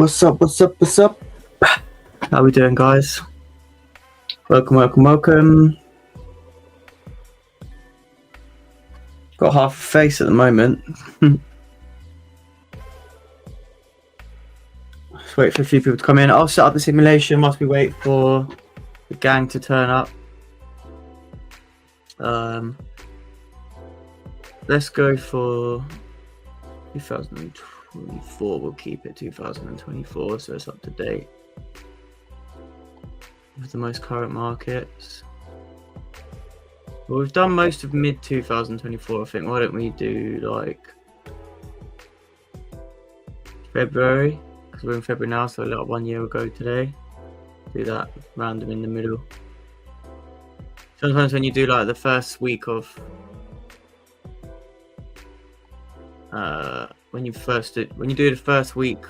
What's up? What's up? What's up? How we doing, guys? Welcome. Got half a face at the moment. Let's wait for a few people to come in. I'll set up the simulation whilst we wait for the gang to turn up. Let's go for 2024. We'll keep it 2024, so it's up to date with the most current markets. Well, we've done most of mid 2024, I think. Why don't we do like February? Because we're in February now, so like 1 year ago today. Do that random in the middle. Sometimes when you do like the first week of when you do the first week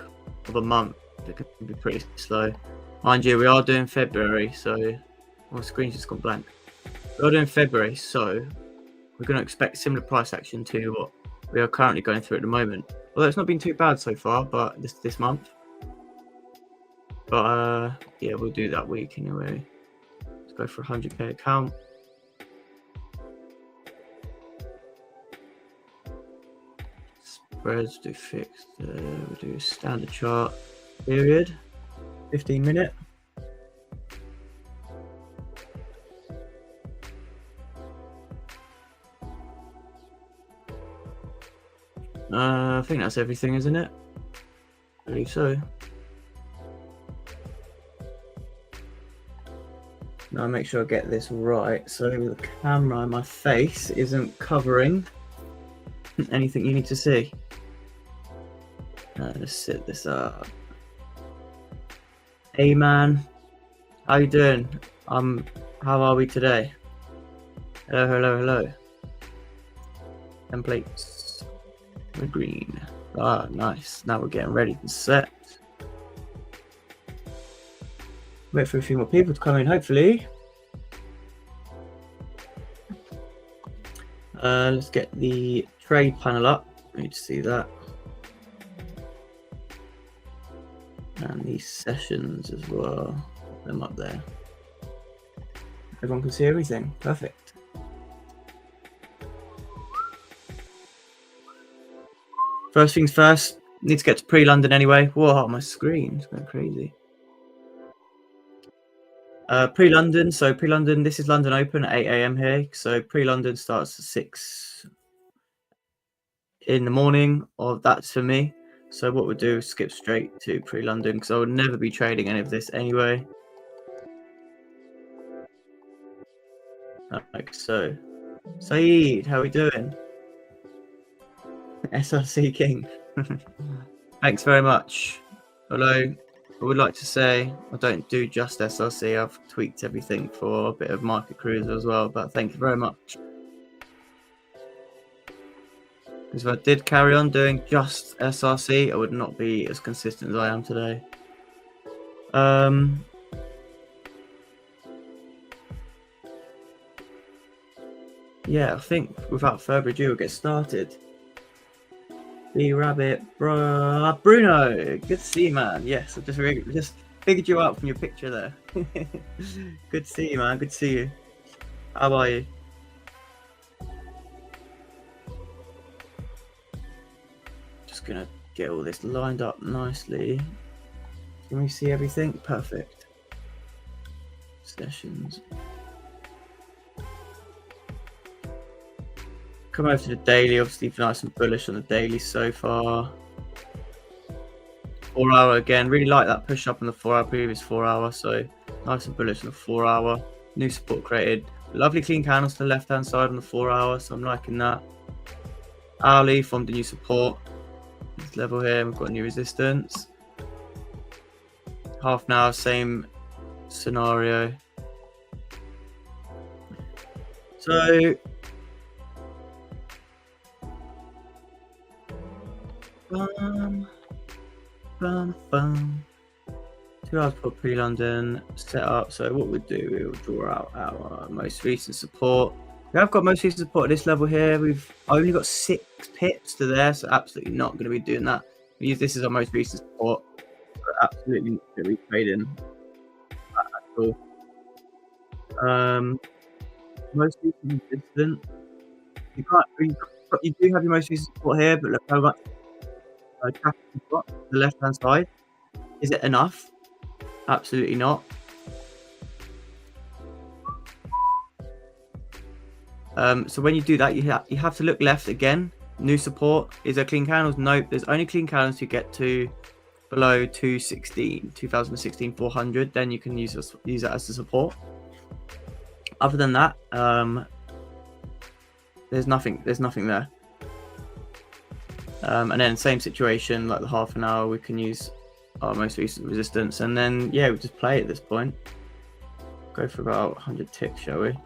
of a month, it can be pretty slow. Mind you, we are doing February, so my screen's just gone blank. We are doing February, so we're going to expect similar price action to what we are currently going through at the moment. Although it's not been too bad so far, but this month. But yeah, we'll do that week anyway. Let's go for 100k account. Spreads, do fixed. We'll do standard chart period. 15 minute. I think that's everything, isn't it? I believe so. Now make sure I get this right. So the camera, my face isn't covering anything you need to see. Let's set this up. Hey man, how you doing? How are we today? Hello. Templates. We're green. Ah, nice. Now we're getting ready to set. Wait for a few more people to come in, hopefully. Let's get the trade panel up. I need to see that. And these sessions as well. Put them up there. Everyone can see everything. Perfect. First things first. Need to get to pre-London anyway. Whoa, my screen's going crazy. Pre-London. So pre-London. This is London Open at 8 AM here. So pre-London starts at 6 in the morning. Or that's for me. So what we'll do is skip straight to pre-London because I would never be trading any of this anyway. Like so. Saeed, how are we doing? SRC King. Thanks very much. Although I would like to say I don't do just SRC. I've tweaked everything for a bit of market cruiser as well. But thank you very much. Because if I did carry on doing just SRC, I would not be as consistent as I am today. Yeah, I think without further ado, we'll get started. The rabbit, Bruno, good to see you, man. Yes, I just figured you out from your picture there. Good to see you, man. Good to see you. How are you? Just gonna get all this lined up nicely. Can we see everything? Perfect. Sessions. Come over to the daily, obviously nice and bullish on the daily so far. 4 hour again, really like that push up on the 4 hour, previous 4 hour, so nice and bullish on the 4 hour. New support created. Lovely clean candles to the left hand side on the 4 hour, so I'm liking that. Hourly formed a new support. This level here, we've got a new resistance. Half an hour, same scenario. So bum. 2 hours for pre-London set up. So what we'll do, we'll draw out our most recent support. We have got most recent support at this level here. We've only got 6 pips to there, so absolutely not going to be doing that. We use this as our most recent support. Absolutely not going to be trading at all. Most recent resistant. You can't. You do have your most recent support here, but look how much traffic you've got on the left-hand side. Is it enough? Absolutely not. So when you do that, you have to look left again. New support. Is there clean candles? Nope. There's only clean candles to get to below 2016 400. Then you can use that as a support. Other than that, there's nothing there. And then same situation, like the half an hour, we can use our most recent resistance, and then yeah, we just play at this point. Go for about 100 ticks, shall we?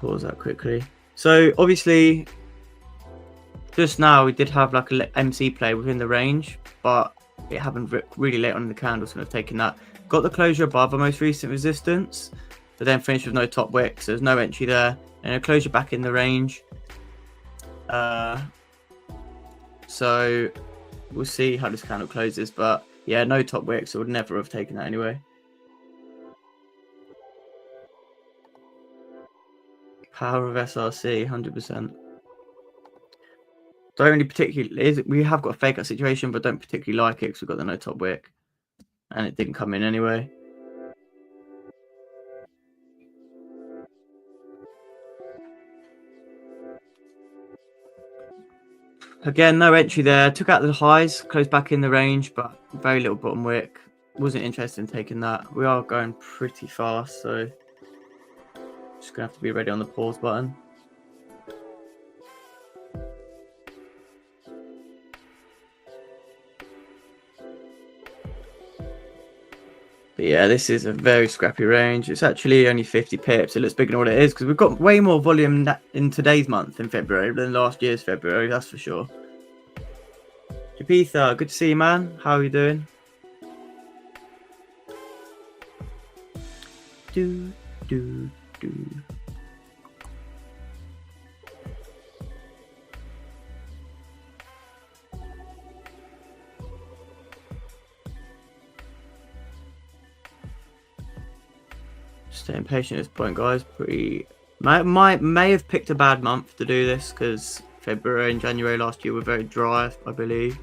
Pause that quickly. So obviously, just now we did have like a MC play within the range, but it happened really late on in the candle, so I've taken that. Got the closure above our most recent resistance, but then finished with no top wick, so there's no entry there, and a closure back in the range. So we'll see how this candle closes, but yeah, no top wick, so would never have taken that anyway. Power of SRC, 100%. Don't really particularly. We have got a fake out situation, but don't particularly like it because we've got the no top wick, and it didn't come in anyway. Again, no entry there. Took out the highs, closed back in the range, but very little bottom wick. Wasn't interested in taking that. We are going pretty fast, so just gonna have to be ready on the pause button. But yeah, this is a very scrappy range. It's actually only 50 pips. It looks bigger than what it is because we've got way more volume in today's month in February than last year's February, that's for sure. Japitha, good to see you, man. How are you doing? Do. Staying patient at this point, guys. May have picked a bad month to do this because February and January last year were very dry, I believe.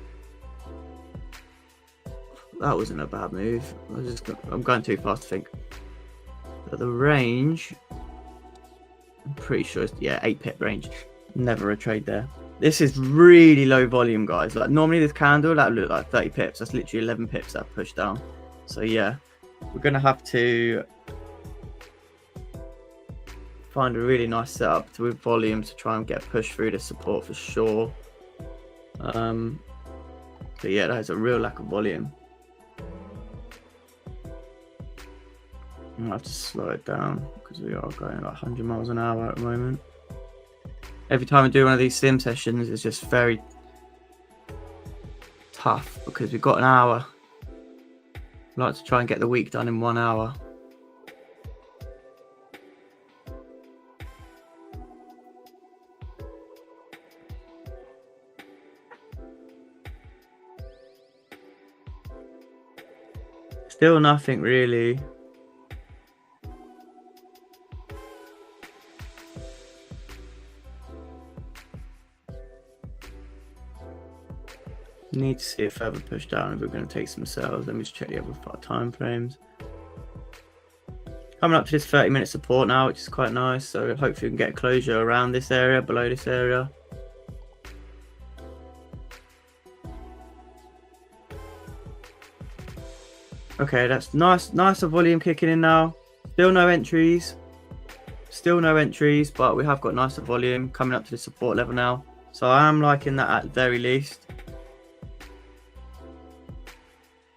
That wasn't a bad move. I'm going too fast to think. But the range, I'm pretty sure it's 8 pip range. Never a trade there. This is really low volume, guys. Like normally this candle that would look like 30 pips. That's literally 11 pips that I've pushed down. So yeah, we're gonna have to find a really nice setup with volume to try and get a push through the support for sure. But yeah, that is a real lack of volume. I'm gonna have to slow it down because we are going like 100 miles an hour at the moment. Every time I do one of these sim sessions, it's just very tough because we've got an hour. I like to try and get the week done in 1 hour. Still nothing really. Need to see a further push down if we're going to take some sales. Let me just check the other time frames. Coming up to this 30-minute support now, which is quite nice. So hopefully we can get a closure around this area, below this area. Okay, that's nice. Nicer volume kicking in now. Still no entries. But we have got nicer volume coming up to the support level now. So I am liking that at the very least.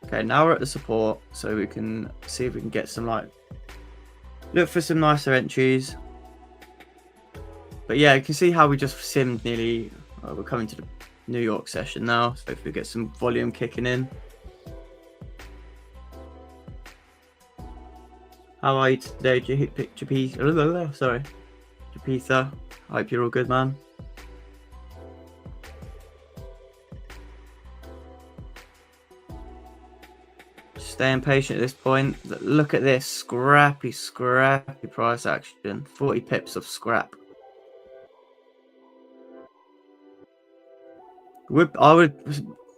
Okay, now we're at the support, so we can see if we can get some look for some nicer entries. But yeah, you can see how we just simmed nearly. We're coming to the New York session now, so if we get some volume kicking in. How are you today, Japetha? I hope you're all good, man. Staying patient at this point. Look at this scrappy price action. 40 pips of scrap.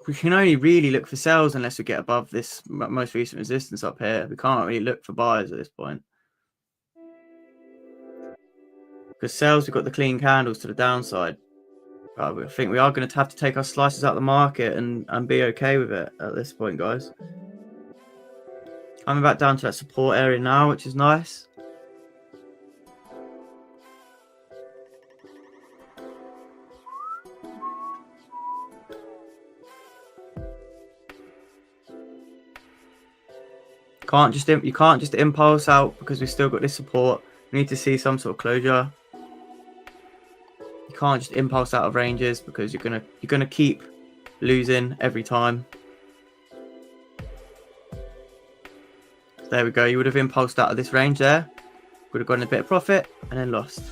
We can only really look for sells unless we get above this most recent resistance up here. We can't really look for buyers at this point. Because sells, we've got the clean candles to the downside. But I think we are going to have to take our slices out of the market and be okay with it at this point, guys. I'm back down to that support area now, which is nice. You can't just impulse out because we've still got this support. We need to see some sort of closure. You can't just impulse out of ranges because you're gonna keep losing every time. There we go. You would have impulsed out of this range there. Would have gotten a bit of profit and then lost.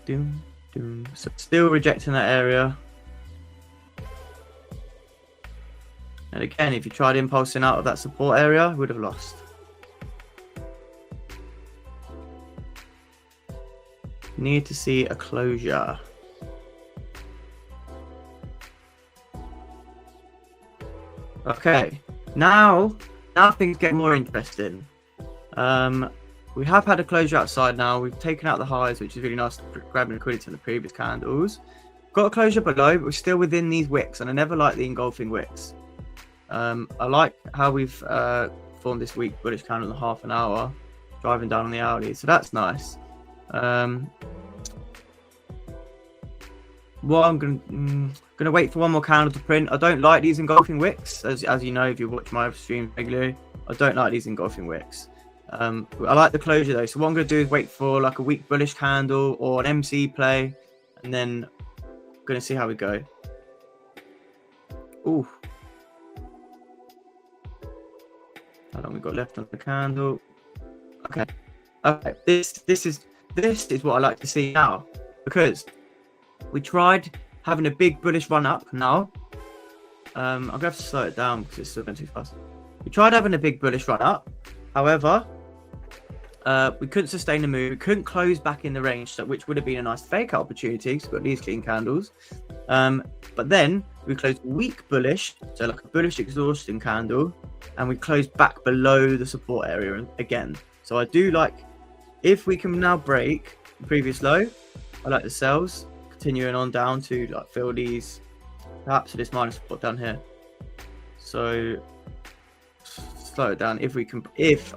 Doom. So still rejecting that area. And again, if you tried impulsing out of that support area, you would have lost. Need to see a closure. Okay, now things get more interesting. We have had a closure outside now. We've taken out the highs, which is really nice, grabbing liquidity in the previous candles. Got a closure below, but we're still within these wicks, and I never like the engulfing wicks. I like how we've formed this weak bullish candle in half an hour, driving down on the hourly, so that's nice. Well, I'm gonna wait for one more candle to print. I don't like these engulfing wicks, as you know if you watch my stream regularly. I don't like these engulfing wicks. I like the closure though, so what I'm gonna do is wait for like a weak bullish candle or an MC play, and then I'm gonna see how we go. Ooh. How long we got left on the candle? Okay. Okay. This is what I like to see now, because we tried having a big bullish run up now. I'm gonna have to slow it down because it's still going too fast. We tried having a big bullish run up, however, we couldn't sustain the move. We couldn't close back in the range, which would have been a nice fake opportunity because we've got these clean candles. But then we closed weak bullish, so like a bullish exhaustion candle, and we closed back below the support area again. So I do like, if we can now break the previous low, I like the sells continuing on down to like fill these, perhaps this minus support down here. So slow it down if we can,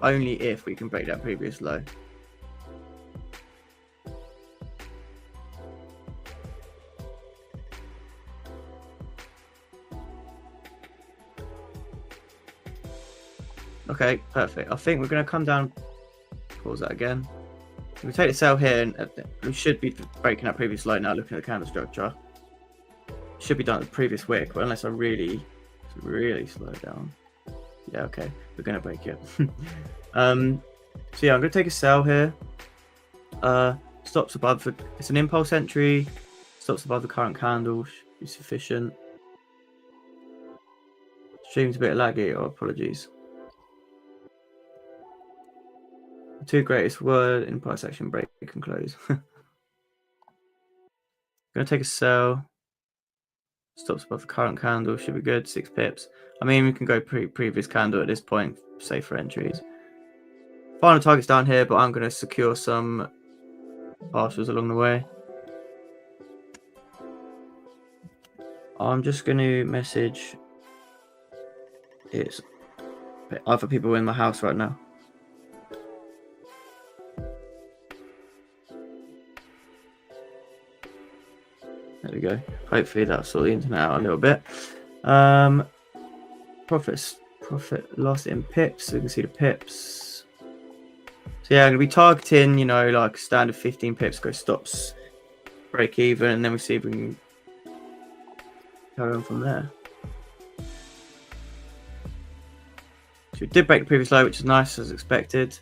only if we can break that previous low. Okay, perfect. I think we're going to come down, pause that again. We take the sell here, and we should be breaking that previous low now, looking at the candle structure. Should be done at the previous wick, but unless I really slow it down. Yeah, okay, we're going to break it. So yeah, I'm going to take a sell here. Stops above it's an impulse entry. Stops above the current candle should be sufficient. Stream's a bit laggy, or apologies. The two greatest word in price action: break and close. Gonna take a sell. Stops above the current candle, should be good. 6 pips. I mean, we can go previous candle at this point, safe for entries. Final target's down here, but I'm gonna secure some partials along the way. I'm just gonna message. It's other people in my house right now. There we go. Hopefully that'll sort the internet out a little bit. Profit loss in pips. So we can see the pips. So yeah, I'm gonna be targeting, you know, like standard 15 pips, go stops, break even, and then we see if we can carry on from there. So we did break the previous low, which is nice as expected.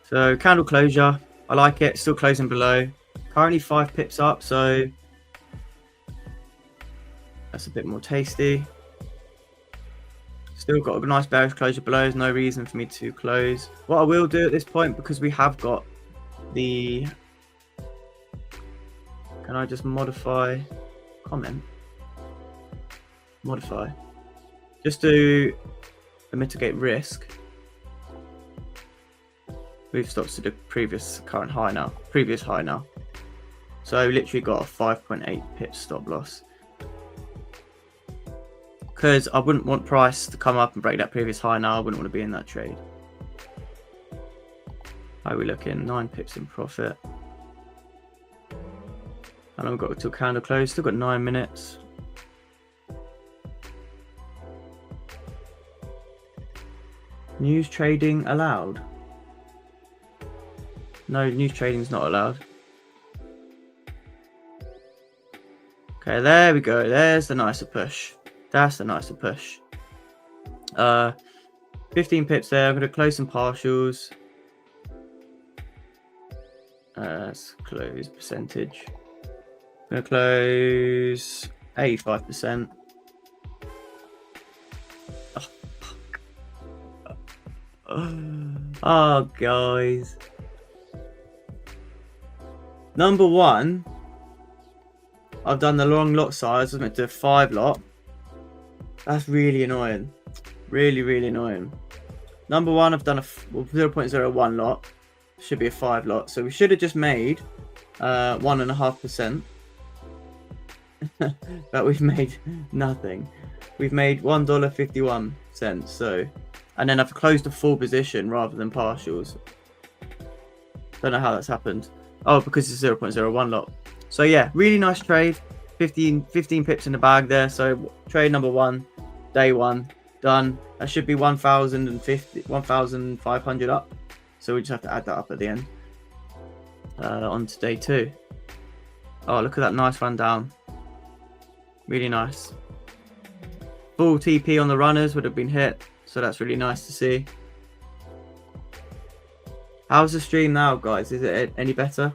So candle closure, I like it. Still closing below. Currently 5 pips up, so that's a bit more tasty. Still got a nice bearish closure below. There's no reason for me to close. What I will do at this point, because we have got the... Can I just modify comment? Modify. Just to mitigate risk. Move stops to the previous current high now. Previous high now. So literally got a 5.8 pip stop loss. Because I wouldn't want price to come up and break that previous high now. I wouldn't want to be in that trade. How are we looking? 9 pips in profit. And I've got till candle close. Still got 9 minutes. News trading allowed? No, news trading is not allowed. Okay, there we go. There's the nicer push. That's the nicer push. 15 pips there. I'm going to close some partials. Let's close percentage. I'm going to close 85%. Oh, guys. Number 1, I've done the long lot size. I was meant to do a 5 lot. That's really annoying. Really, really annoying. Number 1, I've done a 0.01 lot. Should be a 5 lot. So we should have just made 1.5%. But we've made nothing. We've made $1.51. So, and then I've closed a full position rather than partials. Don't know how that's happened. Oh, because it's 0.01 lot. So yeah, really nice trade. 15 pips in the bag there. So trade number 1, day 1, done. That should be 1,500 up. So we just have to add that up at the end. On to day 2. Oh, look at that nice run down. Really nice. Full TP on the runners would have been hit. So that's really nice to see. How's the stream now, guys? Is it any better?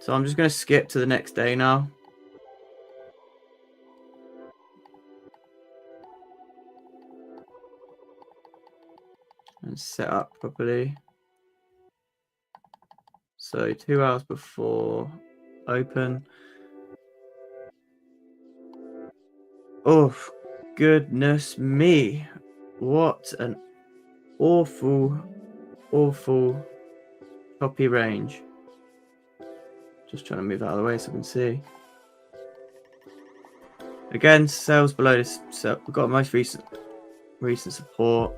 So I'm just going to skip to the next day now. And set up properly. So 2 hours before open. Oh, goodness me. What an awful choppy range. Just trying to move out of the way so I can see. Again, sales below this. So we've got most recent support.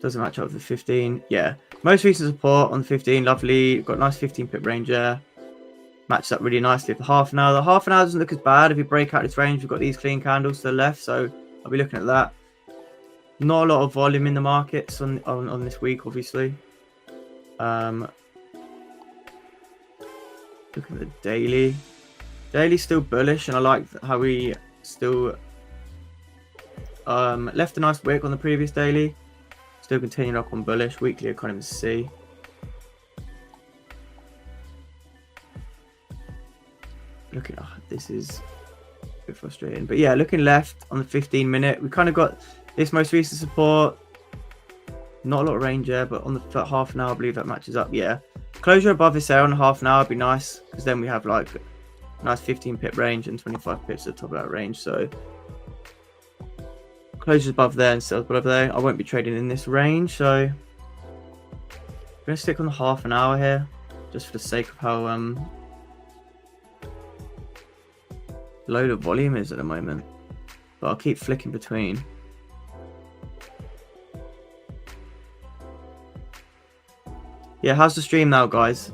Doesn't match up with the 15. Yeah, most recent support on the 15. Lovely. We've got a nice 15 pip range there. Matches up really nicely with the half an hour. The half an hour doesn't look as bad. If you break out this range, we've got these clean candles to the left. So I'll be looking at that. Not a lot of volume in the markets on this week, obviously. Look at the daily. Daily's still bullish, and I like how we still left a nice wick on the previous daily. Still continuing up on bullish. Weekly, I can't even see. Looking, this is a bit frustrating. But yeah, looking left on the 15-minute, we kind of got this most recent support. Not a lot of range there, but on the half an hour, I believe that matches up. Yeah, closure above this area on half an hour would be nice, because then we have like a nice 15 pip range and 25 pips at the top of that range. So closures above there and sales below there. I won't be trading in this range, so I'm gonna stick on the half an hour here, just for the sake of how low the volume is at the moment. But I'll keep flicking between. Yeah, how's the stream now, guys?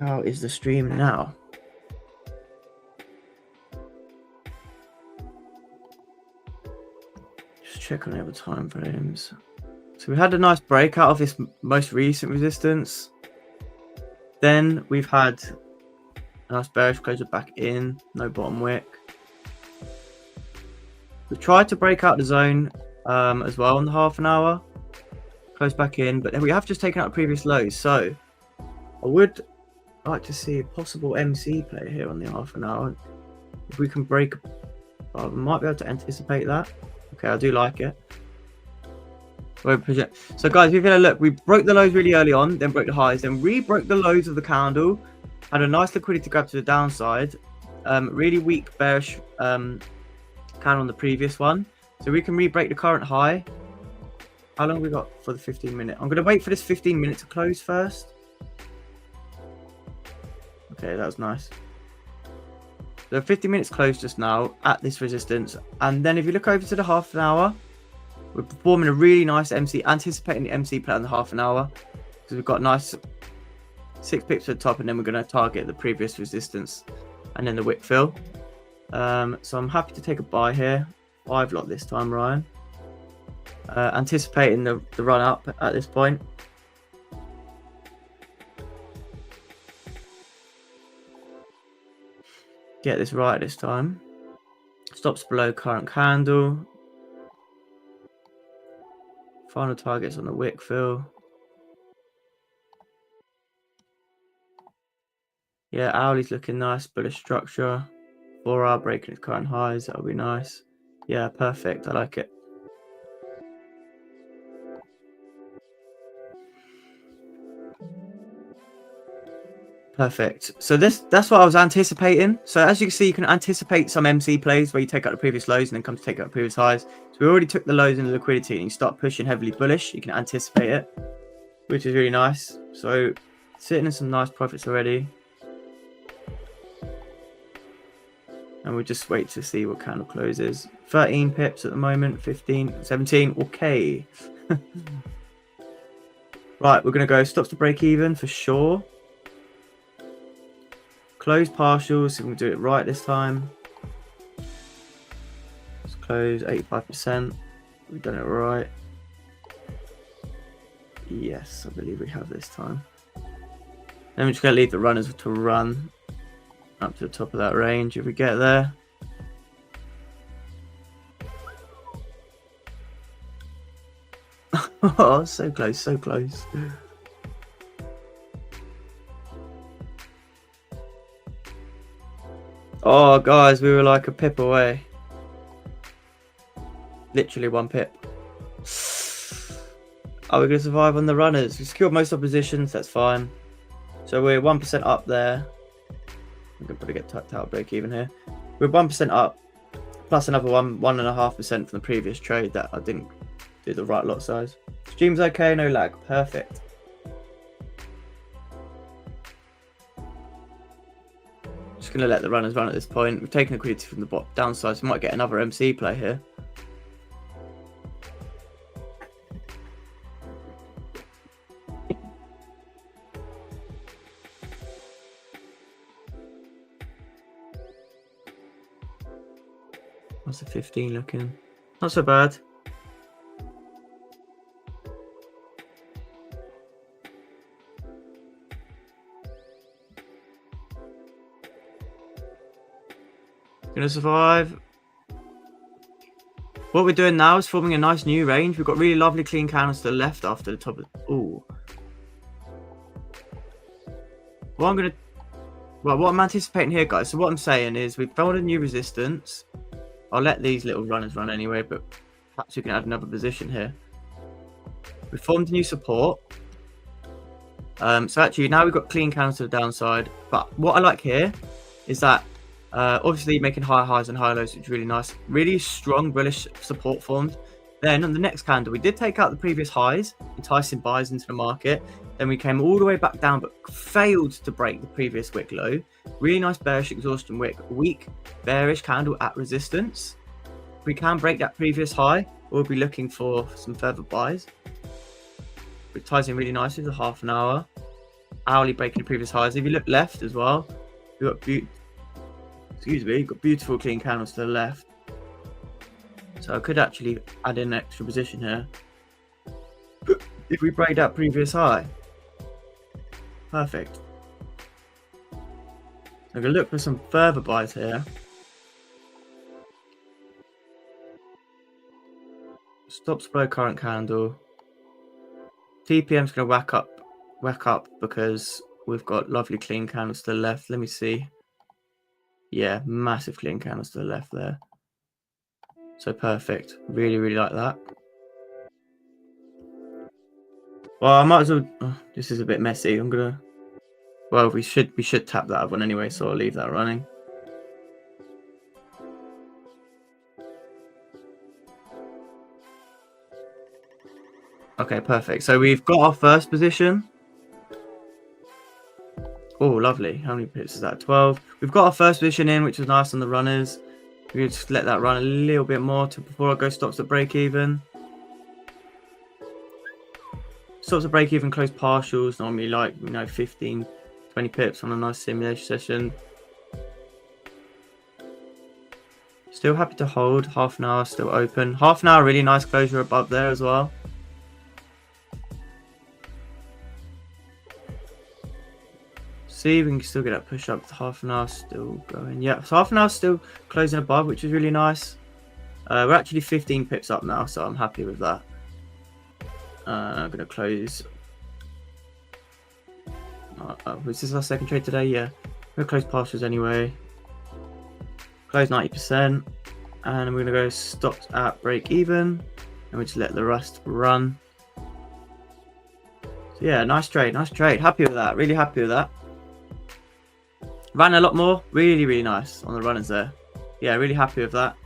How is the stream now? Just check on the other time frames. So we had a nice breakout of this most recent resistance. Then we've had a nice bearish closure back in, no bottom wick. We've tried to break out the zone as well on the half an hour. Close back in, but then we have just taken out previous lows. So I would like to see a possible MC play here on the half an hour. If we can break, we might be able to anticipate that. Okay, I do like it. So guys, if you're gonna look, we broke the lows really early on, then broke the highs, then re-broke the lows of the candle, had a nice liquidity grab to the downside, really weak bearish candle on the previous one, so we can re-break the current high. How long have we got for the 15-minute? I'm gonna wait for this 15-minute to close first. Okay, that was nice. So 15 minutes closed just now at this resistance, and then if you look over to the half an hour, we're performing a really nice MC, anticipating the MC play on the half an hour, because we've got nice 6 pips at the top, and then we're going to target the previous resistance and then the wick fill. So I'm happy to take a buy here, 5 lot this time, Ryan. Anticipating the run up at this point. Get this right this time. Stops below current candle. Final targets on the wick fill. Yeah, hourly's looking nice. Bullish structure. 4 hour breaking its current highs. That'll be nice. Yeah, perfect. I like it. Perfect. So that's what I was anticipating. So as you can see, you can anticipate some MC plays where you take out the previous lows and then come to take out the previous highs. So we already took the lows in the liquidity and you start pushing heavily bullish. You can anticipate it, which is really nice. So sitting in some nice profits already. And we'll just wait to see what candle closes. 13 pips at the moment, 15, 17. Okay. Right, we're going to go stops to break even for sure. Close partials, so we'll do it right this time. Let's close 85%. We've done it right. Yes, I believe we have this time. Then we're just going to leave the runners to run up to the top of that range if we get there. Oh, so close, so close. Oh, guys, we were like a pip away. Literally 1 pip. Are we going to survive on the runners? We secured most of our positions, that's fine. So we're 1% up there. I'm going to probably get tucked out break even here. We're 1% up, plus another 1.5% from the previous trade that I didn't do the right lot size. Stream's okay, no lag, perfect. Just going to let the runners run at this point. We've taken liquidity from the bottom downside, so we might get another MC play here. What's the 15 looking? Not so bad. Gonna survive. What we're doing now is forming a nice new range. We've got really lovely clean candles to the left after the top of... Ooh. What I'm anticipating here, guys, so what I'm saying is we've found a new resistance. I'll let these little runners run anyway, but perhaps we can add another position here. We formed a new support. So actually now we've got clean candles to the downside. But what I like here is that obviously making higher highs and higher lows, which is really nice. Really strong bullish support formed. Then on the next candle, we did take out the previous highs, enticing buyers into the market. Then we came all the way back down, but failed to break the previous wick low. Really nice bearish exhaustion wick. Weak bearish candle at resistance. If we can break that previous high, we'll be looking for some further buys. It ties in really nicely with half an hour. hourly breaking the previous highs. If you look left as well, we've got beautiful clean candles to the left. So I could actually add in an extra position here. If we break that previous high, perfect. I'm going to look for some further buys here. Stops below current candle. TPM's going to whack up because we've got lovely clean candles to the left. Let me see. Yeah, massive clean candles to the left there. So perfect. Really, really like that. Well, I might as well. Oh, this is a bit messy. I'm gonna. Well, we should tap that one anyway, so I'll leave that running. Okay, perfect. So we've got our first position. Oh, lovely. How many pips is that? 12. We've got our first position in, which was nice on the runners. We just let that run a little bit more before I go stops at break even. Stops at break even, close partials. Normally like 15, 20 pips on a nice simulation session. Still happy to hold. Half an hour still open. Half an hour really nice closure above there as well. See, we can still get that push up. Half an hour still going. Yeah, so half an hour still closing above, which is really nice. We're actually 15 pips up now, so I'm happy with that. I'm going to close. Was this our second trade today? Yeah. We're going to close partials anyway. Close 90%. And we're going to go stops at break even. And we just let the rest run. So yeah, nice trade. Nice trade. Happy with that. Really happy with that. Ran a lot more. Really, really nice on the runners there. Yeah, really happy with that.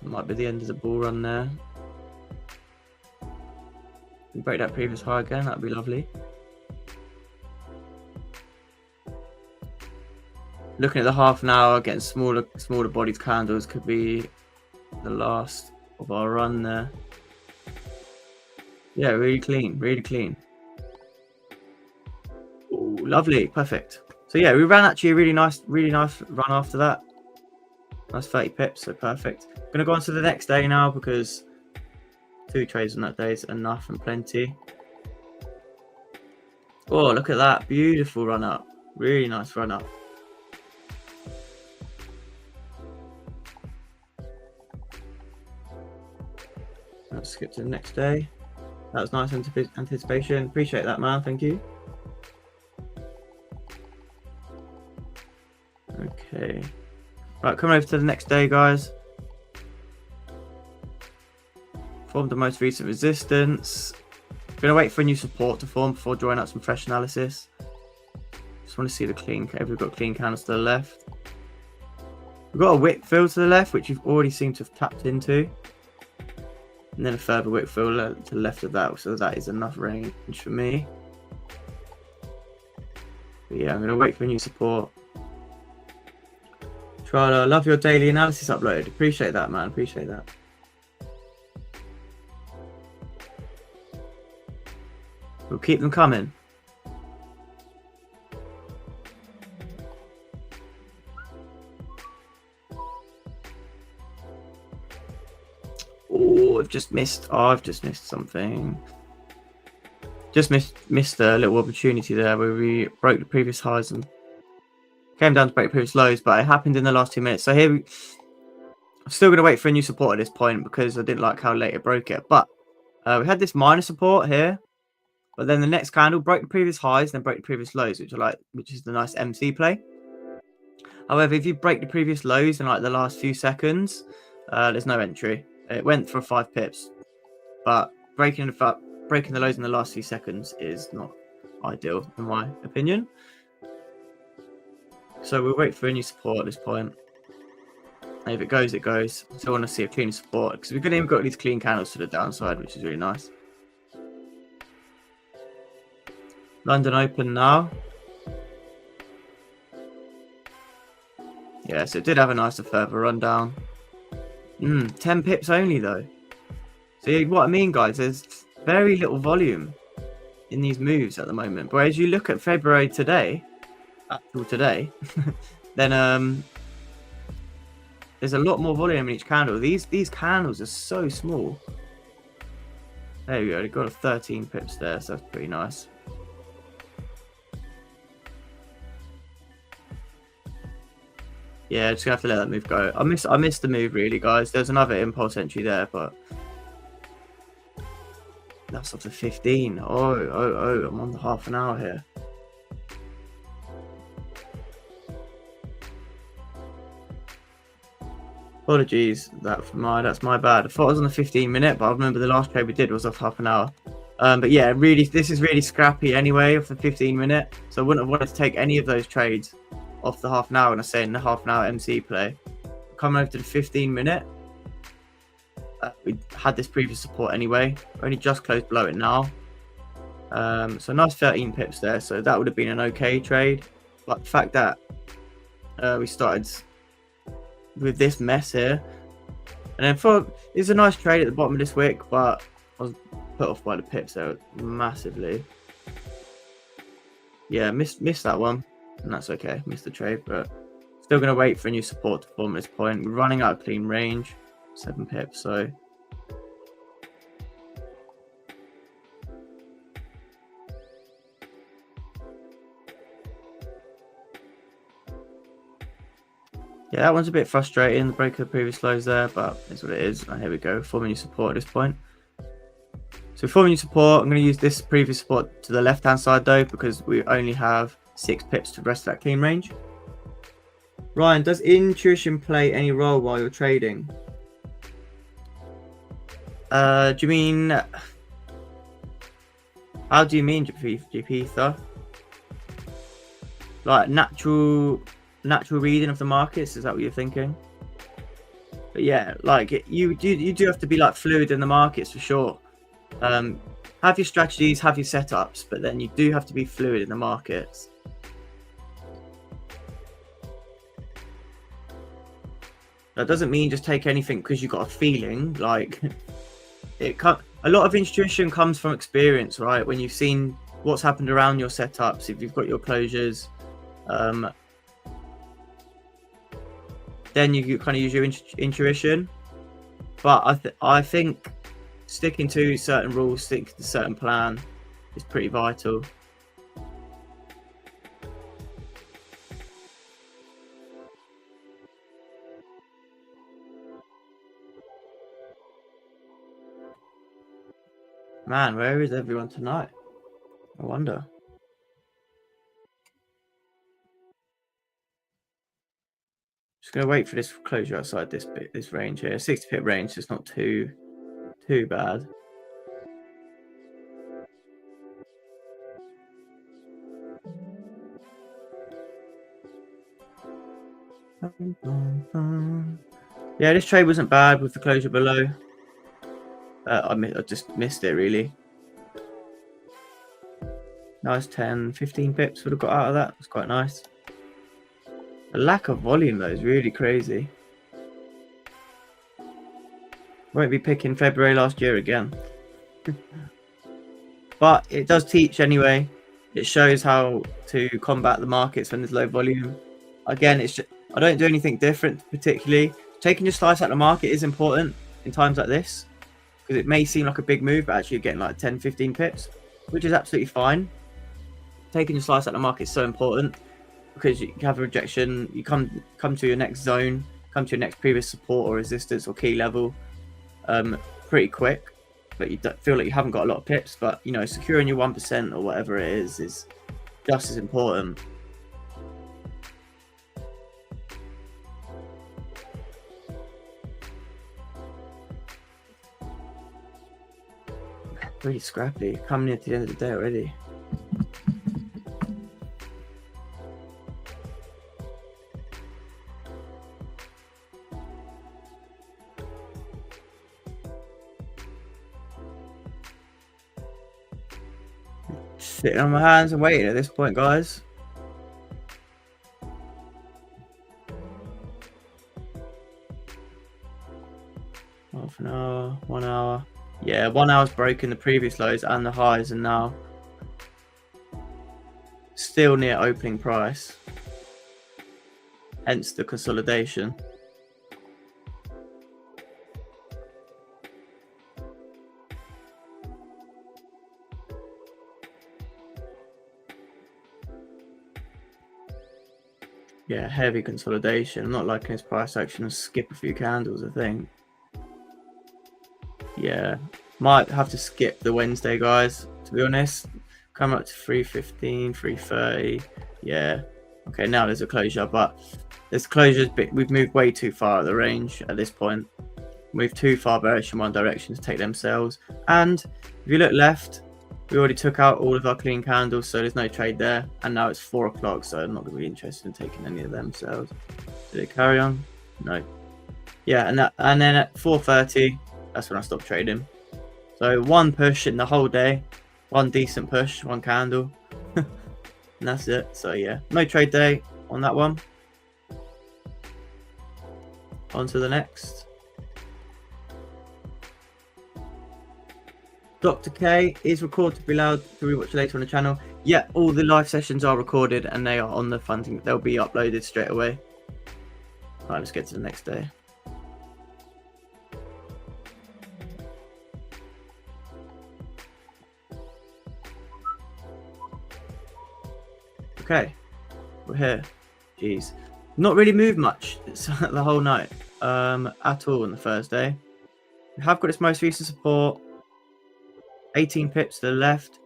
Might be the end of the bull run there. We break that previous high again. That'd be lovely. Looking at the half an hour, getting smaller bodied candles could be the last of our run there. Yeah, really clean, really clean. Ooh, lovely, perfect. So yeah, we ran actually a really nice run after that. Nice 30 pips, so perfect. Gonna go on to the next day now because 2 trades on that day is enough and plenty. Oh, look at that, beautiful run up. Really nice run up. Let's skip to the next day. That was nice anticipation. Appreciate that, man. Thank you. Okay. Right, coming over to the next day, guys. Formed the most recent resistance. Gonna wait for a new support to form before drawing out some fresh analysis. Just want to see the clean. We've got clean candles to the left. We've got a wick fill to the left, which you've already seemed to have tapped into. And then a further wick fill to the left of that, so that is enough range for me. But yeah, I'm going to wait for a new support. Trala, love your daily analysis upload. Appreciate that, man. Appreciate that. We'll keep them coming. Oh, I've just missed. Oh, I've just missed something. Just missed a little opportunity there where we broke the previous highs and came down to break the previous lows, but it happened in the last 2 minutes. So here I'm still going to wait for a new support at this point because I didn't like how late it broke it. But we had this minor support here, but then the next candle broke the previous highs, then broke the previous lows, which is the nice MC play. However, if you break the previous lows in like the last few seconds, there's no entry. It went for 5 pips, but breaking the lows in the last few seconds is not ideal in my opinion. So we'll wait for a new support at this point. And if it goes, it goes. So I want to see a clean support because we've even got these clean candles to the downside, which is really nice. London open now. Yeah, so it did have a nicer further rundown. 10 pips only though. See what I mean, guys? There's very little volume in these moves at the moment. Whereas you look at February today, actual today, then there's a lot more volume in each candle. These candles are so small. There we go. They got a 13 pips there, so that's pretty nice. Yeah, just gonna have to let that move go. I missed the move really, guys. There's another impulse entry there, but that's up to 15. Oh, I'm on the half an hour here. Apologies, that's my bad. I thought it was on the 15-minute, but I remember the last trade we did was off half an hour. But yeah, really, this is really scrappy anyway off the 15-minute. So I wouldn't have wanted to take any of those trades off the half an hour, and I say in the half an hour MC play. Coming over to the 15-minute, we had this previous support anyway. We're only just closed below it now. So nice 13 pips there. So that would have been an okay trade. But the fact that we started with this mess here, and then it's a nice trade at the bottom of this wick, but I was put off by the pips there massively. Yeah, missed that one, and that's okay. Missed the trade, but still gonna wait for a new support to form at this point. We're running out of clean range, 7 pips, so yeah, that one's a bit frustrating, the break of the previous lows there, but it's what it is. And here we go, forming new support at this point. So forming new support, I'm going to use this previous support to the left-hand side though, because we only have 6 pips to the rest of that clean range. Ryan, does intuition play any role while you're trading? Do you mean... How do you mean, GP, though? Like natural reading of the markets, is that what you're thinking? But yeah, like you do have to be like fluid in the markets for sure. Have your strategies, have your setups, but then you do have to be fluid in the markets. That doesn't mean just take anything because you got a feeling. Like a lot of intuition comes from experience, right? When you've seen what's happened around your setups, if you've got your closures, then you kind of use your intuition. But I think sticking to certain rules, sticking to a certain plan is pretty vital. Man, where is everyone tonight? I wonder. Just gonna wait for this closure outside this range here. 60 pip range, so it's not too bad. Yeah, this trade wasn't bad with the closure below. I just missed it really. Nice 10, 15 pips would have got out of that. It's quite nice. The lack of volume though is really crazy. Won't be picking February last year again. But it does teach anyway. It shows how to combat the markets when there's low volume. Again, it's just, I don't do anything different particularly. Taking your slice out of the market is important in times like this, because it may seem like a big move, but actually you're getting like 10, 15 pips, which is absolutely fine. Taking your slice out of the market is so important, because you have a rejection, you come to your next zone, come to your next previous support or resistance or key level pretty quick, but you don't feel like you haven't got a lot of pips. But you know, securing your 1% or whatever it is just as important. Really scrappy, coming near to the end of the day already. Sitting on my hands and waiting at this point, guys. 1 hour. Yeah, 1 hour's broken the previous lows and the highs, and now still near opening price. Hence the consolidation. Yeah, heavy consolidation. I'm not liking this price action and skip a few candles, I think. Yeah, might have to skip the Wednesday, guys, to be honest. Come up to 315, 330. Yeah. Okay, now there's a closure, but this closure's we've moved way too far at the range at this point. Moved too far bearish in one direction to take them sales. And if you look left, we already took out all of our clean candles, so there's no trade there. And now it's 4 o'clock, so I'm not going to be interested in taking any of them sales. Did it carry on? No. Yeah, and then at 4:30, that's when I stopped trading. So one push in the whole day, one decent push, one candle, and that's it. So yeah, no trade day on that one. On to the next. Dr. K is recorded to be allowed to rewatch later on the channel. Yeah, all the live sessions are recorded and they are on the funding. They'll be uploaded straight away. All right, let's get to the next day. Okay, we're here. Jeez, not really moved much the whole night at all on the Thursday. We have got its most recent support, 18 pips to the left.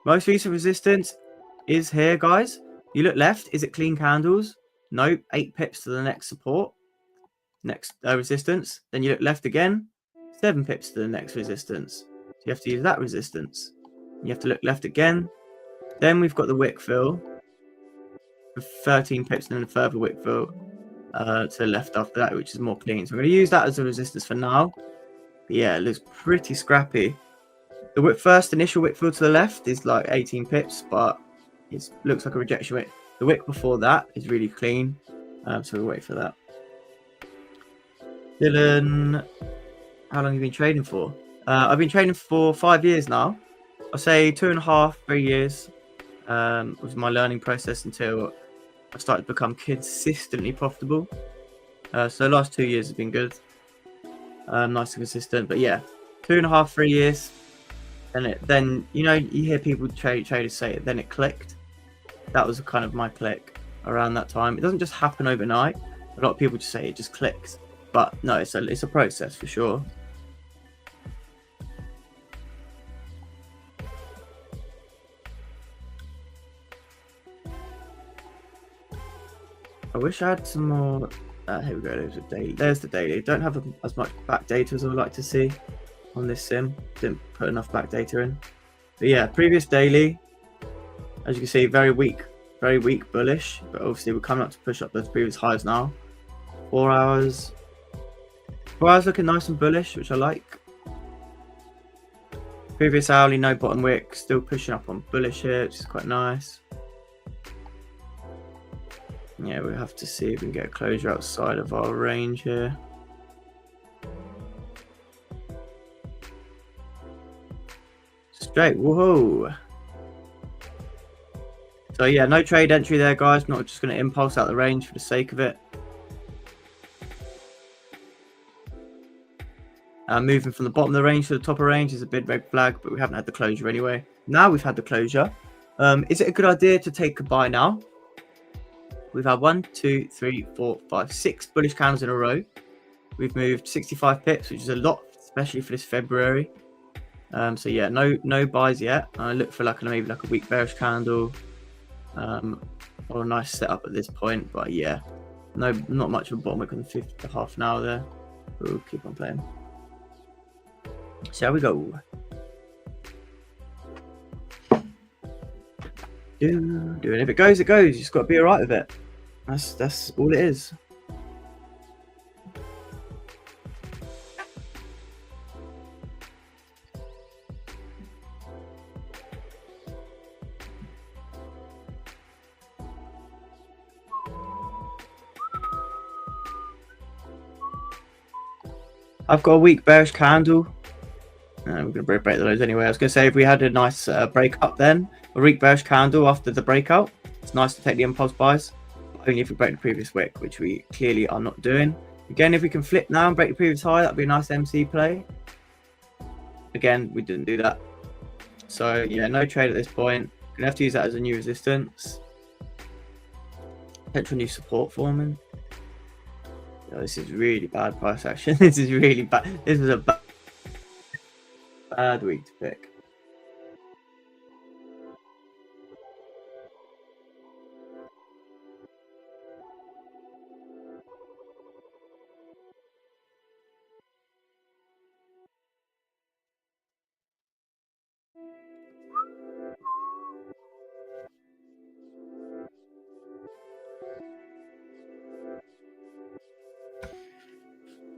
Most recent resistance is here, guys. You look left, is it clean candles? Nope, 8 pips to the next support, next resistance. Then you look left again, 7 pips to the next resistance. So you have to use that resistance. You have to look left again. Then we've got the wick fill, 13 pips and then a further wick fill to the left after that, which is more clean. So I'm going to use that as a resistance for now. But yeah, it looks pretty scrappy. The first initial wick fill to the left is like 18 pips, but it looks like a rejection wick. The wick before that is really clean, so we'll wait for that. Dylan, how long have you been trading for? I've been trading for 5 years now. I'll say 2.5, 3 years was my learning process until I started to become consistently profitable. So the last 2 years have been good, nice and consistent. But yeah, 2.5, 3 years. And then you know, you hear people traders say it, then it clicked. That was kind of my click around that time. It doesn't just happen overnight. A lot of people just say it just clicks, but no, it's a process for sure. I wish I had some more. Here we go. There's a daily. There's the daily. Don't have as much back data as I would like to see on this sim. Didn't put enough back data in. But yeah, previous daily, as you can see, very weak bullish. But obviously we're coming up to push up those previous highs now. 4 hours. 4 hours looking nice and bullish, which I like. Previous hourly, no bottom wick, still pushing up on bullish here, which is quite nice. Yeah, we have to see if we can get a closure outside of our range here. Straight, woohoo! So yeah, no trade entry there, guys. Not just going to impulse out the range for the sake of it. Moving from the bottom of the range to the top of range is a big red flag, but we haven't had the closure anyway. Now we've had the closure. Is it a good idea to take a buy now? We've had 1, 2, 3, 4, 5, 6 bullish candles in a row. We've moved 65 pips, which is a lot, especially for this February. So yeah, no buys yet. I look for maybe like a weak bearish candle, or a nice setup at this point. But yeah, not much of a bottom wick on the half an hour there. We'll keep on playing. Shall we go? And if it goes, it goes. You just got to be alright with it. That's all it is. I've got a weak bearish candle. We're going to break the lows anyway. I was going to say, if we had a nice breakup then, a weak bearish candle after the breakout, it's nice to take the impulse buys. Only if we break the previous wick, which we clearly are not doing. Again, if we can flip now and break the previous high, that'd be a nice MC play. Again, we didn't do that. So yeah, no trade at this point. Gonna have to use that as a new resistance. Potential new support forming. Oh, this is really bad price action. This is really bad. This is a bad week to pick.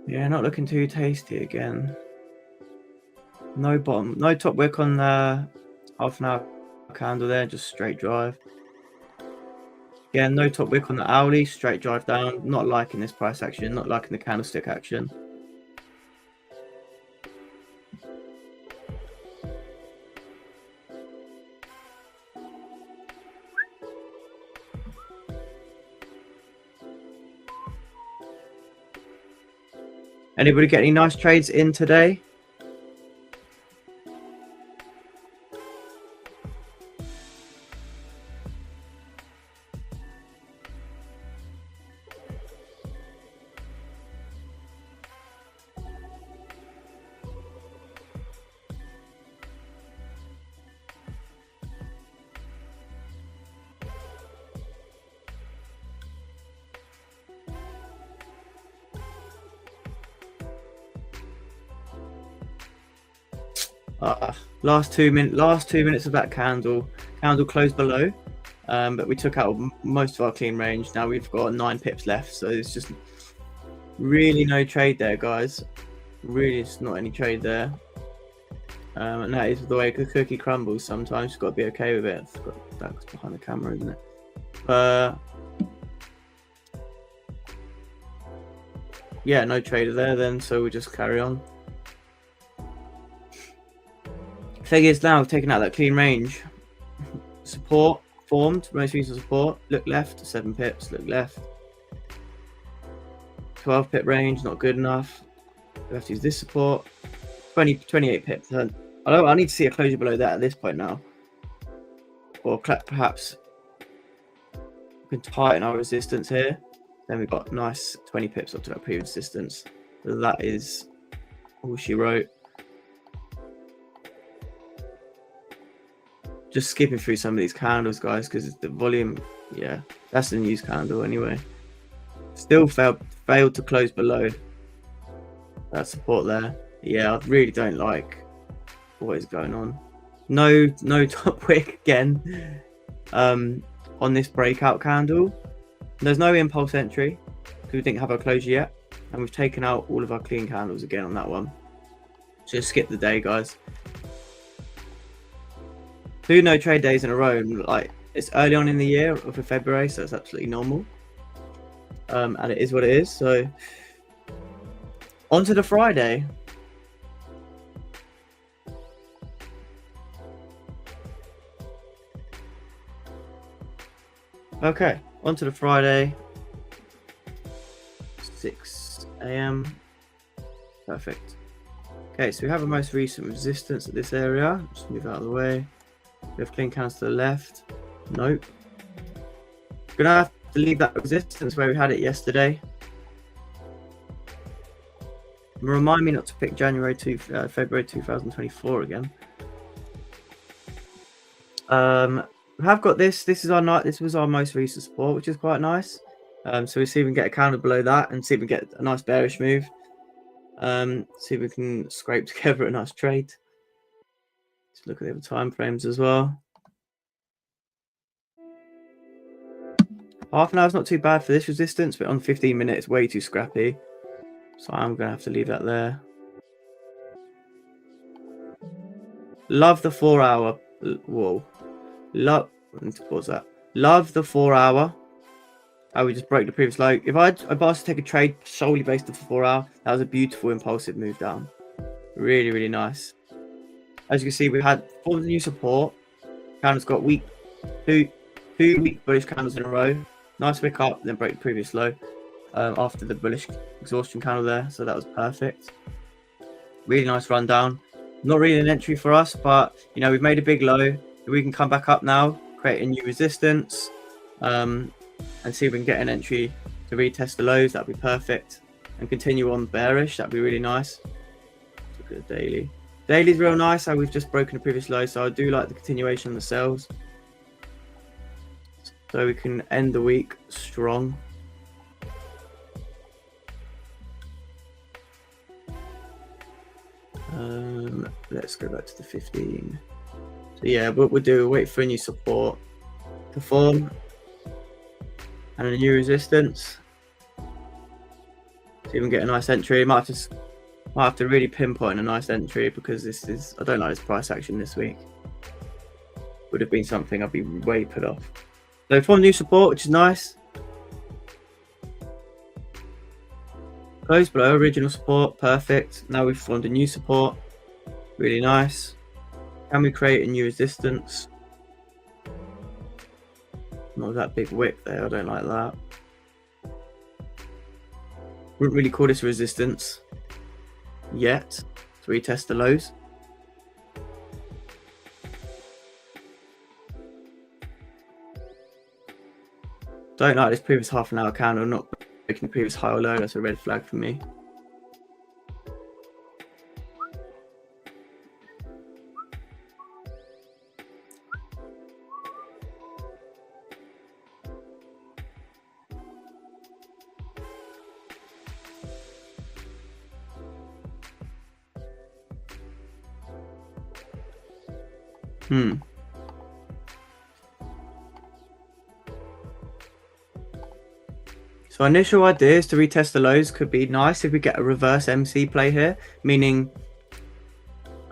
Yeah, not looking too tasty again. No bottom, no top wick on the half an hour candle there, just straight drive. Yeah, no top wick on the hourly, straight drive down. Not liking this price action, not liking the candlestick action. Anybody get any nice trades in today? Last two minutes of that candle closed below, but we took out most of our clean range. Now we've got 9 pips left, so it's just really no trade there, guys. Really, it's not any trade there, and that is the way the cookie crumbles. Sometimes you've got to be okay with it. That's behind the camera, isn't it? Yeah, no trader there then, so we just carry on. Thing is, now taking out that clean range, support formed, most recent support. Look left, 7 pips. Look left, 12 pip range, not good enough. We have to use this support, 28 pips. I need to see a closure below that at this point now, or perhaps we can tighten our resistance here. Then we've got nice 20 pips up to that previous resistance. So that is all she wrote. Just skipping through some of these candles, guys, because the volume, yeah, that's the news candle anyway. Still failed to close below that support there. Yeah, I really don't like what is going on. No top wick again on this breakout candle. There's no impulse entry because we didn't have our closure yet, and we've taken out all of our clean candles again on that one. So just skip the day, guys. 2 no trade days in a row. Like, it's early on in the year of February, so it's absolutely normal, and it is what it is. So on to the Friday. Okay, on to the Friday. 6 AM. Perfect. Okay, so we have a most recent resistance at this area. Just move out of the way. We have clean candles to the left. Nope. Gonna have to leave that resistance where we had it yesterday. Remind me not to pick February 2024 again. We have got this. This was our most recent support, which is quite nice. So we see if we can get a candle below that and see if we can get a nice bearish move. See if we can scrape together a nice trade. Let's look at the other time frames as well. Half an hour is not too bad for this resistance, but on 15 minutes, way too scrappy. So I'm going to have to leave that there. Love the 4 hour. Whoa. I need to pause that. Love the 4 hour I would just break the previous low. If I was to take a trade solely based off the 4 hour, that was a beautiful impulsive move down. Really, really nice. As you can see, we had 4 new support. Candles got two weak bullish candles in a row. Nice wick up, then break the previous low after the bullish exhaustion candle there. So that was perfect. Really nice rundown. Not really an entry for us, but you know, we've made a big low. If we can come back up now, create a new resistance, and see if we can get an entry to retest the lows, that'd be perfect. And continue on bearish, that'd be really nice. Look at the daily. Daily's real nice, how we've just broken the previous low, so I do like the continuation of the sells. So we can end the week strong. Let's go back to the 15. So yeah, what we'll do, wait for a new support to form and a new resistance. So you can get a nice entry. Might have to really pinpoint a nice entry because I don't like this price action this week. Would have been something I'd be way put off. So form new support, which is nice. Close below original support, perfect. Now we've formed a new support, really nice. Can we create a new resistance? Not that big wick there, I don't like that. Wouldn't really call this resistance yet to retest the lows. Don't like this previous half an hour candle not breaking the previous high or low. That's a red flag for me. So initial ideas to retest the lows could be nice if we get a reverse MC play here, meaning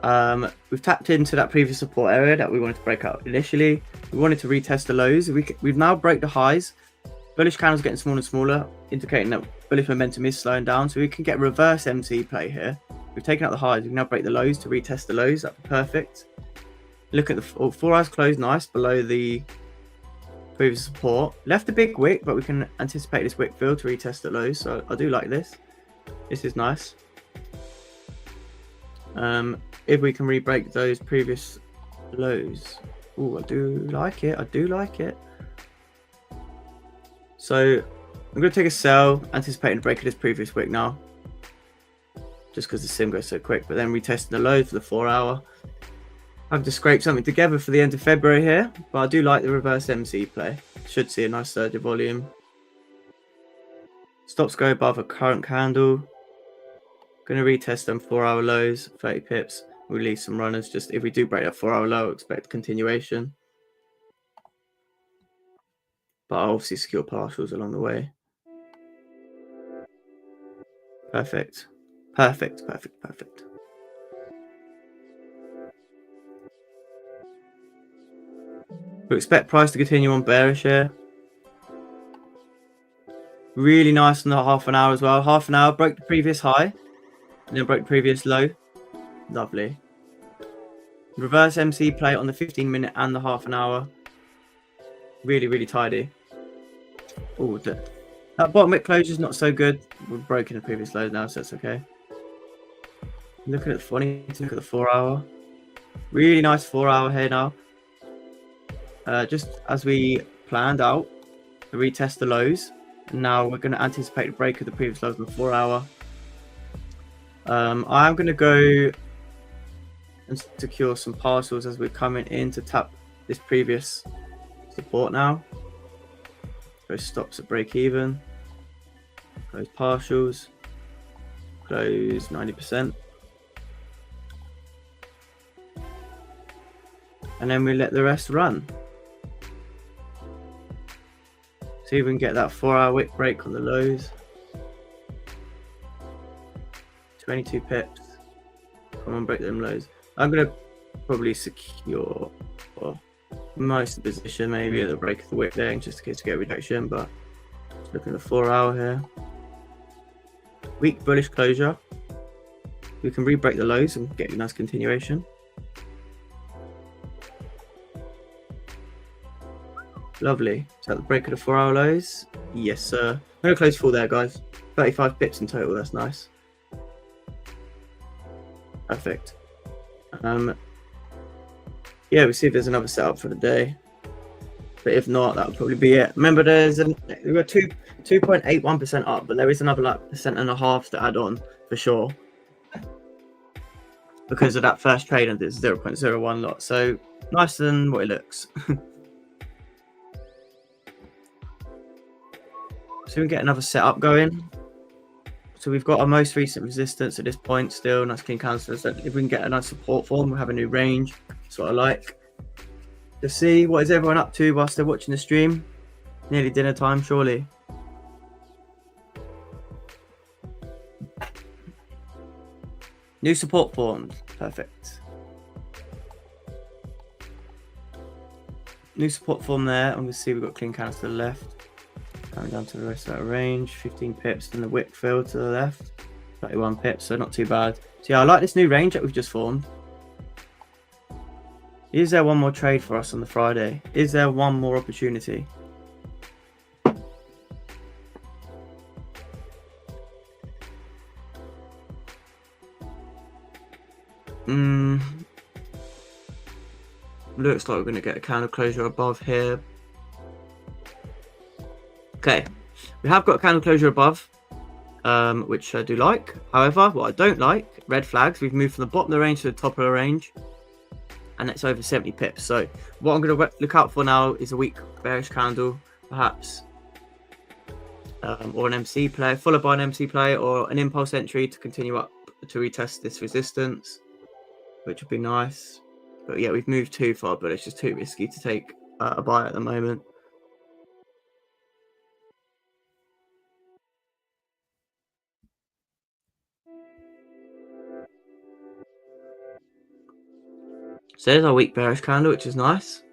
we've tapped into that previous support area that we wanted to break out initially. We wanted to retest the lows. We've now broke the highs. Bullish candles getting smaller and smaller, indicating that bullish momentum is slowing down. So we can get reverse MC play here. We've taken out the highs. We can now break the lows to retest the lows. That'd be perfect. Look at the 4 hours close, nice, below the previous support. Left a big wick, but we can anticipate this wick fill to retest the lows. So I do like this. This is nice. If we can re-break those previous lows. Oh, I do like it. I do like it. So I'm going to take a sell, anticipating the break of this previous wick now. Just because the sim goes so quick. But then retesting the lows for the 4 hour. I have to scrape something together for the end of February here, but I do like the reverse MC play. Should see a nice surge of volume. Stops go above a current candle. Going to retest them 4 hour lows, 30 pips. We'll leave some runners. Just if we do break that 4 hour low, expect continuation. But I'll obviously secure partials along the way. Perfect. Perfect, perfect, perfect. We expect price to continue on bearish here. Really nice on the half an hour as well. Half an hour, broke the previous high. And then broke the previous low. Lovely. Reverse MC play on the 15-minute and the half an hour. Really, really tidy. Oh, that bottom wick closure is not so good. We're breaking the previous low now, so that's okay. Looking at the funny, look at the 4 hour. Really nice 4 hour here now. Just as we planned out, to retest the lows. And now we're going to anticipate the break of the previous lows on the 4 hour. I'm going to go and secure some partials as we're coming in to tap this previous support now. Close stops at break even. Close partials. Close 90%. And then we let the rest run. See if we can get that 4 hour wick break on the lows. 22 pips. Come on, break them lows. I'm going to probably secure most of the position, maybe at the break of the wick there, just in case we get a rejection, but Looking at the 4 hour here. Weak bullish closure. We can re-break the lows and get a nice continuation. Lovely. Is that the break of the 4 hour lows? Yes, sir. No close full there, guys. 35 pips in total. That's nice. Perfect. Yeah, we'll see if there's another setup for the day. But if not, that'll probably be it. Remember, we were 2.81% up, but there is another like 1.5% to add on for sure. Because of that first trade and it's 0.01 lot. So nicer than what it looks. So we can get another setup going. So we've got our most recent resistance at this point still. Nice clean candles. So if we can get a nice support form, we'll have a new range. That's what I like. To see what is everyone up to whilst they're watching the stream. Nearly dinner time, surely. New support forms. Perfect. New support form there. And we'll see we've got clean candles to the left. Coming down to the rest of that range. 15 pips. Then the wick fill to the left. 31 pips, so not too bad. So yeah, I like this new range that we've just formed. Is there one more trade for us on the Friday? Is there one more opportunity? Looks like we're going to get a candle closure above here. Okay, we have got a candle closure above, which I do like. However, what I don't like, red flags. We've moved from the bottom of the range to the top of the range. And it's over 70 pips. So what I'm going to look out for now is a weak bearish candle, perhaps, or an MC play, followed by an MC play, or an impulse entry to continue up to retest this resistance, which would be nice. But yeah, we've moved too far, but it's just too risky to take a buy at the moment. So there's our weak bearish candle, which is nice.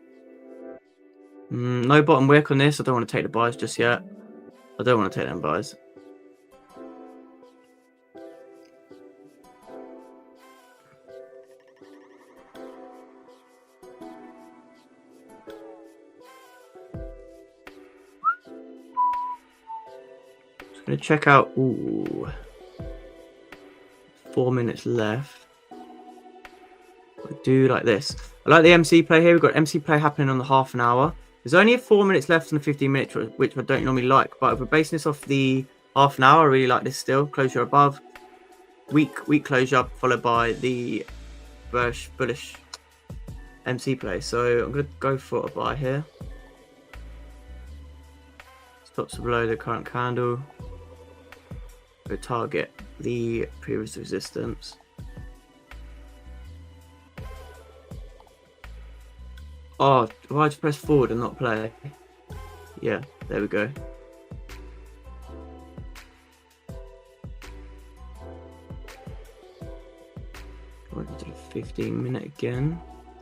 No bottom wick on this. I don't want to take the buys just yet. I don't want to take them buys. Just going to check out. Ooh. 4 minutes left. I do like this. I like the MC play here. We've got MC play happening on the half an hour. There's only 4 minutes left on the 15 minutes, which I don't normally like. But if we're basing this off the half an hour, I really like this still. Closure above. Weak closure followed by the bullish MC play. So I'm going to go for a buy here. Stops below the current candle. Go target the previous resistance. Oh, why did I press forward and not play? Yeah, there we go. Going to the 15-minute again.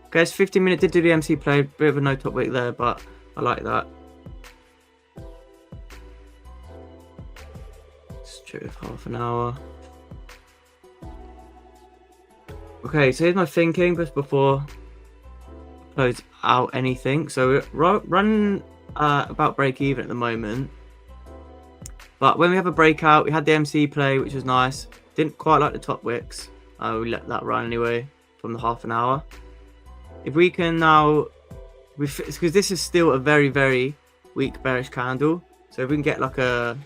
Okay, it's 15-minute. Did do the MC play. Bit of a no top wick there, but I like that. Let's check with half an hour. Okay, so here's my thinking just before I close out anything. So we're running about break even at the moment. But when we have a breakout, we had the MC play, which was nice. Didn't quite like the top wicks. We let that run anyway from the half an hour. If we can now, because this is still a very, very weak bearish candle. So if we can get like a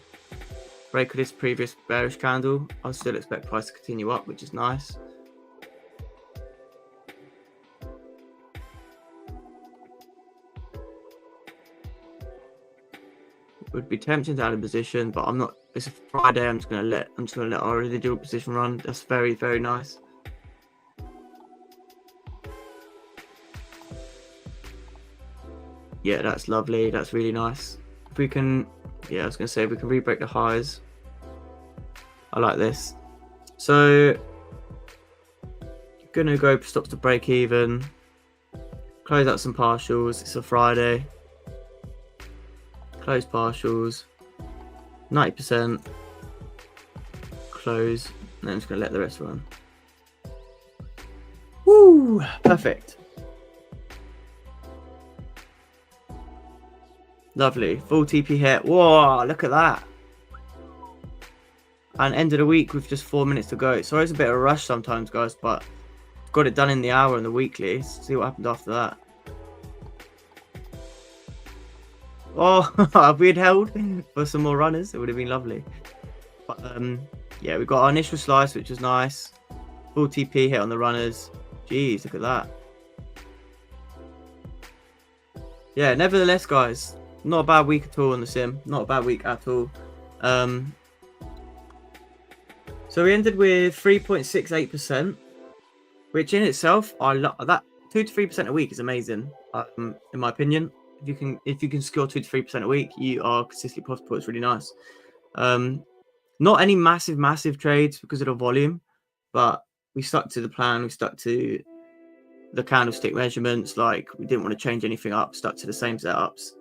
break of this previous bearish candle, I'll still expect price to continue up, which is nice. Would be tempting to add a position, but I'm not. It's a Friday. I'm just gonna let our residual position run. That's very, very nice. Yeah, that's lovely. That's really nice. If we can, yeah, I was gonna say if we can re-break the highs. I like this. So gonna go stops to break even. Close out some partials. It's a Friday. Close partials. 90%. Close. And I'm just going to let the rest run. Woo! Perfect. Lovely. Full TP hit. Whoa, look at that. And end of the week with just 4 minutes to go. Sorry, it's a bit of a rush sometimes, guys, but got it done in the hour and the weekly. Let's see what happened after that. Oh, if we had held for some more runners, it would have been lovely. But yeah, we got our initial slice, which was nice. Full TP hit on the runners. Jeez, look at that. Yeah, nevertheless, guys, not a bad week at all on the sim. Not a bad week at all. So we ended with 3.68%, which in itself, I love that. 2 to 3% a week is amazing, in my opinion. If you can score 2 to 3% a week, you are consistently profitable. It's really nice. Not any massive trades because of the volume, but we stuck to the plan. We stuck to the candlestick measurements. Like, we didn't want to change anything up. Stuck to the same setups.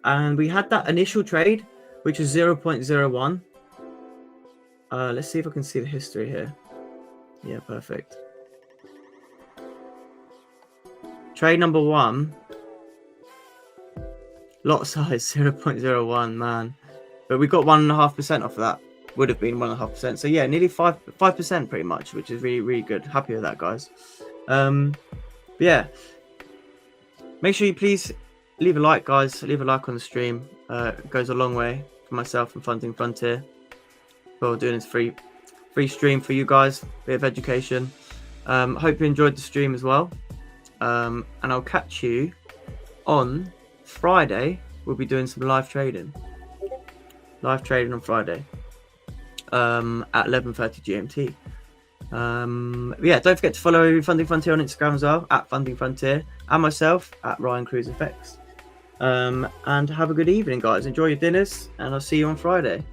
And we had that initial trade, which was 0.01. Let's see if I can see the history here. Yeah, perfect. Trade number 1. Lot size 0.01, man. But we got 1.5% off of that. Would have been 1.5%. So yeah, nearly 5% pretty much, which is really good. Happy with that, guys. But yeah. Make sure you please leave a like, guys. Leave a like on the stream. It goes a long way for myself and Funding Frontier. Well, doing this free stream for you guys. Bit of education. Hope you enjoyed the stream as well. And I'll catch you on Friday. We'll be doing some live trading. Live trading on Friday. At 11:30 GMT. Yeah, don't forget to follow Funding Frontier on Instagram as well, at Funding Frontier, and myself at Ryan Cruz Effects. And have a good evening, guys. Enjoy your dinners, and I'll see you on Friday.